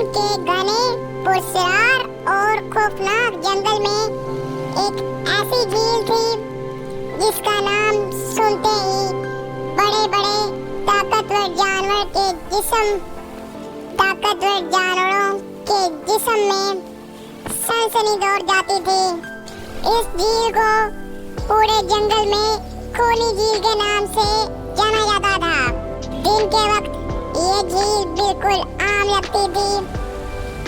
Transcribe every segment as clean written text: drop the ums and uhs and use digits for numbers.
अमन के घने पुरस्कार और खौफनाक जंगल में एक ऐसी झील थी जिसका नाम सुनते ही बड़े बड़े ताकतवर जानवरों के जिस्म में सनसनी दौड़ जाती थी। इस झील को पूरे जंगल में खूनी झील के नाम से जाना जाता था। दिन के वक्त ये झील बिल्कुल आम लगती थी।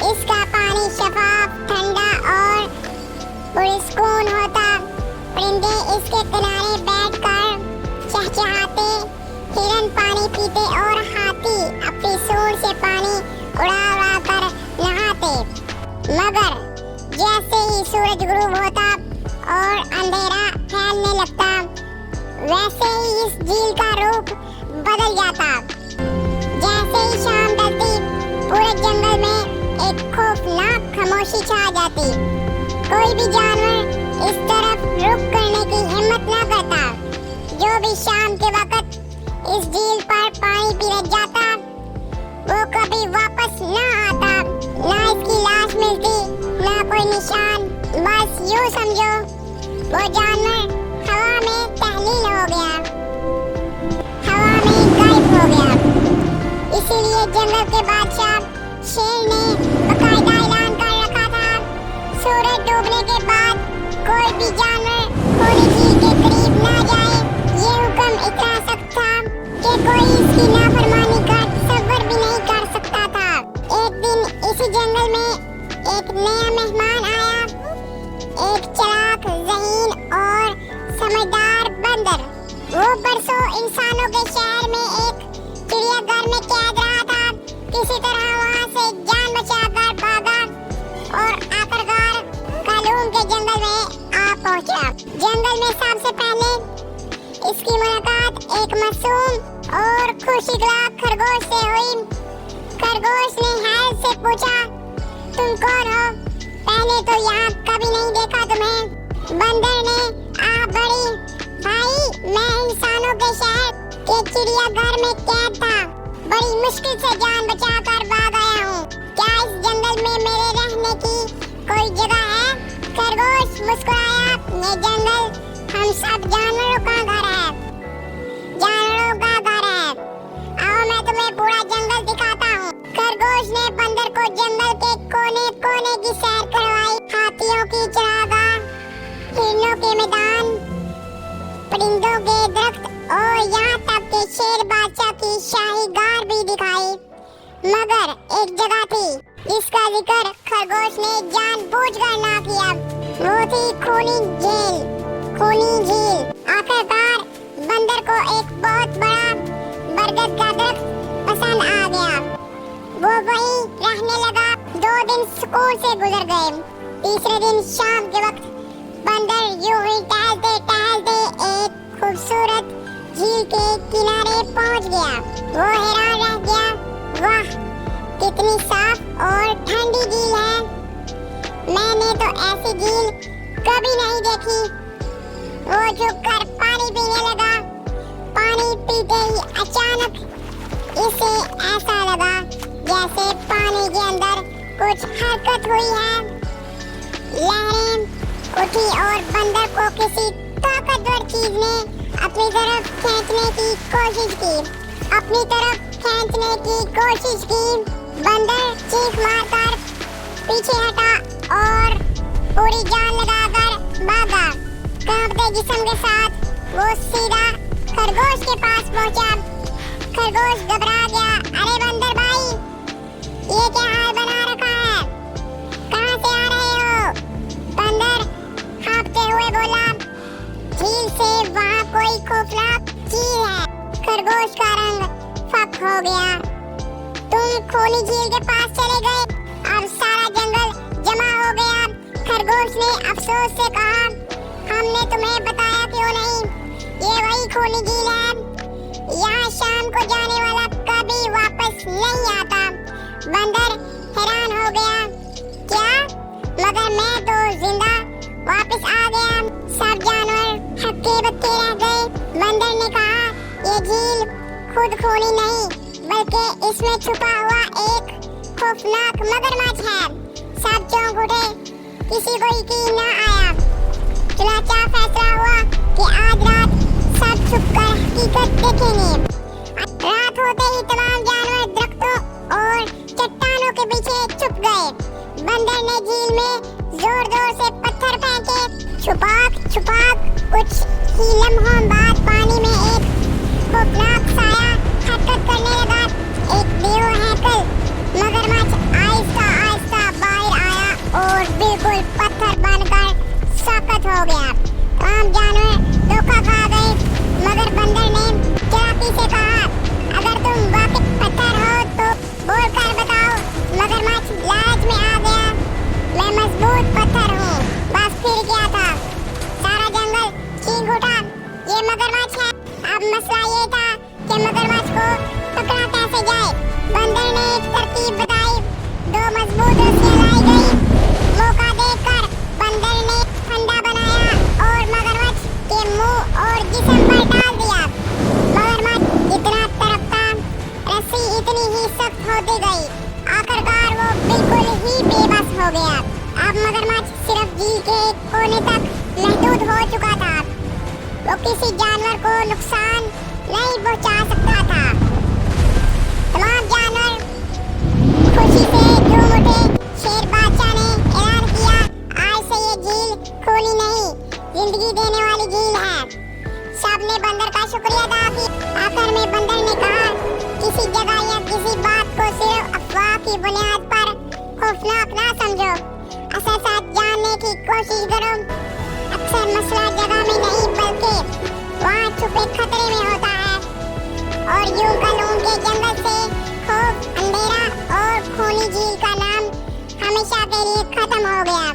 इसका पानी शफाफ, ठंडा और पुरस्कून होता। परिंदे इसके किनारे बैठकर चहचहाते, हिरन पानी पीते और हाथी अपनी सूंड से पानी उड़ा कर नहाते। मगर जैसे ही सूरज गुरूब होता और अंधेरा फैलने लगता, वैसे ही इस झील का रूप बदल जाता। जैसे ही शाम ढलती, पूरे जंगल में एक खौफनाक खामोशी छा जाती। कोई भी जानवर इस तरफ रुख करने की हिम्मत न करता। जो भी शाम के वक्त इस झील पर पानी पीने जाता, वो कभी वापस न आता। ना इसकी लाश मिलती, ना कोई निशान। बस यूं समझो, वो जानवर हवा में तहलील हो गया, हवा में गायब हो गया। इसीलिए जंगल के बादशाह शेर ने बकायदा ऐलान कर रखा था, सूरज डूबने के बाद कोई भी जानवर खूनी झील के करीब ना जाए। ये हुक्म इतना सख्त था कि कोई इसकी नाफरमानी का तसव्वुर भी नहीं कर सकता था। एक दिन इसी जंगल में एक नया मेहमान आया, एक चालाक, ज़हीन और समझदार बंदर। वो बरसों इंसानों के शहर में एक चिड़ियाघर में कैद रहा था। किसी तरह वहाँ से जान बचाकर भागा और आखिरकार कालूम के जंगल में आ पहुँचा। जंगल में सबसे पहले इसकी मुलाकात एक मासूम और खुशगवार खरगोश से हुई। खरगोश ने हैरत से पूछा, तुम कौन हो? पहले तो यहाँ कभी नहीं देखा तुम्हें। बंदर ने बड़ी भाई, मैं इंसानों के शहर के चिड़ियाघर में कैद था। बड़ी मुश्किल से जान बचाकर भाग आया हूँ। क्या इस जंगल में मेरे रहने की कोई जगह है? खरगोश मुस्कुराया, ये जंगल हम सब जानवरों का घर है, जानवरों का घर है। आओ मैं तुम्हें पूरा जंगल दिखाता हूँ। खरगोश ने बंदर को जंगल के कोने कोने की सैर करवाई। हाथियों की चरागाह, हिरणों के मैदान, परिंदों के दरख्त और यहाँ तक कि शेर बादशाह की शाही गार भी दिखाई। मगर एक जगह थी जिसका जिक्र खरगोश ने जानबूझकर ना किया। वो थी खूनी झील। खूनी झील। आखिरकार बंदर को एक बहुत बड़ा बरगद का दरख्त पसंद आ गया। वो वहीं रहने लगा। 2 दिन सुकून से गुजर गए। तीसरे दिन शाम के वक्त बंदर यूं ही टहलते टहलते एक खूबसूरत झील के किनारे पहुंच गया। वो हैरान रह गया, वाह कितनी साफ और ठंडी झील है। मैंने तो ऐसी झील कभी नहीं देखी। वो झुककर पानी पीने लगा। पानी पीते ही अचानक इसे ऐसा लगा जैसे पानी के अंदर कुछ हरकत हुई है। लहरें उठी और बंदर को किसी ताकतवर चीज ने अपनी तरफ खींचने की कोशिश की। अपनी तरफ खींचने की कोशिश की। बंदर चीख मारकर पीछे हटा और पूरी जान लगाकर भागा। कांपते जिस्म के साथ वो सीधा खरगोश के पास पहुंचा। खरगोश घबरा गया। अरे बंदर भाई, ये क्या हाल बना रखा है? कहां से आ रहे हो? बंदर हाँफते हुए बोला, झील से वहां कोई खौफनाक चीज है। खरगोश का रंग फक हो गया। तुम खूनी झील के पास चले गए, अब सारा जंगल जमा हो गया। खरगोश ने अफसोस से कहा, हमने तुम्हें बताया क्यों नहीं? ये वही खूनी झील है। यहाँ शाम को जाने वाला कभी वापस नहीं आता। बंदर हैरान हो गया, क्या? मगर मैं तो जिंदा वापस आ गया। सब जानवर हक्के बक्के रह गए। बंदर ने कहा, ये झील खुद खूनी नहीं, बल्कि इसमें छुपा हुआ एक खौफनाक मगरमच्छ है। सब चौंक उठे, किसी को यकीन न आया। चुनाचा फैसला हुआ कि आज रात सब छुपकर हकीकत देखेंगे। रात होते ही तमाम जानवर दरख्तों और चट्टानों के पीछे छुप गए। बंदर ने झील में जोर जोर से पत्थर फेंके। छुपाक कुछ ही लम्हों बाद पानी में एक खौफनाक साया हरकत करने लगा। एक बेवहैकल मगरमच्छ आहिस्ता आहिस्ता बाहर आया और बिल्कुल पत्थर बनकर साकत हो गया। तमाम जानवर धोखा खा गए, मगर बंदर ने चालाकी से कहा, अगर तुम वाकई पत्थर हो तो बोल कर बताओ। मगरमच्छ लालच में आ गया, मैं मजबूत पत्थर हूँ। बस फिर क्या था, सारा जंगल चीख उठा, ये मगरमच्छ है। अब मसला ये था कि मगरमच्छ को पकड़ा कैसे जाए। बंदर ने एक तरकीब बताई। 2 मजबूत रस्सियां लाई गई। मौका देखकर बंदर ने फंदा बनाया और मगरमच्छ के मुंह और जिस्म पर डाल दिया। मगरमच्छ जितना तड़पता, रस्सी इतनी ही सख्त होती गई। आखिरकार वो बिल्कुल ही बेबस हो गया। अब मगरमच्छ सिर्फ झील के एक कोने तक महदूद हो चुका था। वो किसी जानवर को नुकसान नहीं पहुंचा सकता था। तमाम जानवर खुशी से झूम उठे। शेर बादशाह ने ऐलान किया, आज से ये झील खूनी नहीं, जिंदगी देने वाली झील है। सबने बंदर का शुक्रिया अदा किया। आखिर में बंदर ने कहा, किसी जगह या किसी बात को सिर्फ अफवाह की बुनियाद पर खौफनाक ना समझो, असल सच जानने की कोशिश करो। अक्सर मसला जगह में नहीं बल्कि वहाँ छुपे खतरे में होता है। और यूं कलूं के जंगल से खौफ, अंधेरा और खूनी झील का नाम हमेशा के लिए खत्म हो गया।